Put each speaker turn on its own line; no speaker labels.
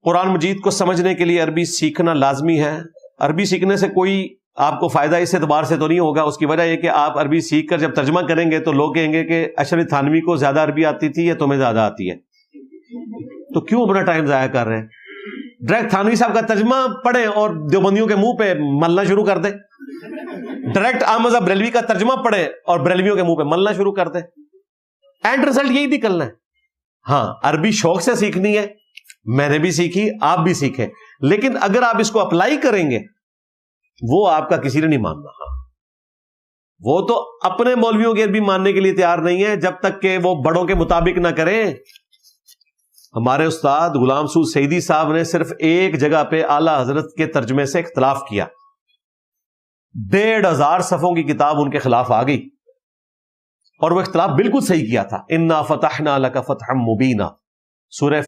قرآن مجید کو سمجھنے کے لیے عربی سیکھنا لازمی ہے. عربی سیکھنے سے کوئی آپ کو فائدہ اس اعتبار سے تو نہیں ہوگا. اس کی وجہ یہ کہ آپ عربی سیکھ کر جب ترجمہ کریں گے تو لوگ کہیں گے کہ اشرف تھانوی کو زیادہ عربی آتی تھی یا تمہیں زیادہ آتی ہے, تو کیوں اپنا ٹائم ضائع کر رہے ہیں؟ ڈائریکٹ تھانوی صاحب کا ترجمہ پڑھیں اور دیوبندیوں کے منہ پہ ملنا شروع کر دیں. ڈائریکٹ احمد بریلوی کا ترجمہ پڑھیں اور بریلویوں کے منہ پہ ملنا شروع کر دیں. اینڈ رزلٹ یہی نکلنا ہے. ہاں عربی شوق سے سیکھنی ہے, میں نے بھی سیکھی, آپ بھی سیکھیں, لیکن اگر آپ اس کو اپلائی کریں گے وہ آپ کا کسی نے نہیں ماننا. وہ تو اپنے مولویوں کے عربی ماننے کے لیے تیار نہیں ہے جب تک کہ وہ بڑوں کے مطابق نہ کریں. ہمارے استاد غلام سعود سعیدی صاحب نے صرف ایک جگہ پہ اعلی حضرت کے ترجمے سے اختلاف کیا, 1,500 صفحوں کی کتاب ان کے خلاف آ گئی, اور وہ اختلاف بالکل صحیح کیا تھا. انا فتحنا لک فتحا مبینا, سورہ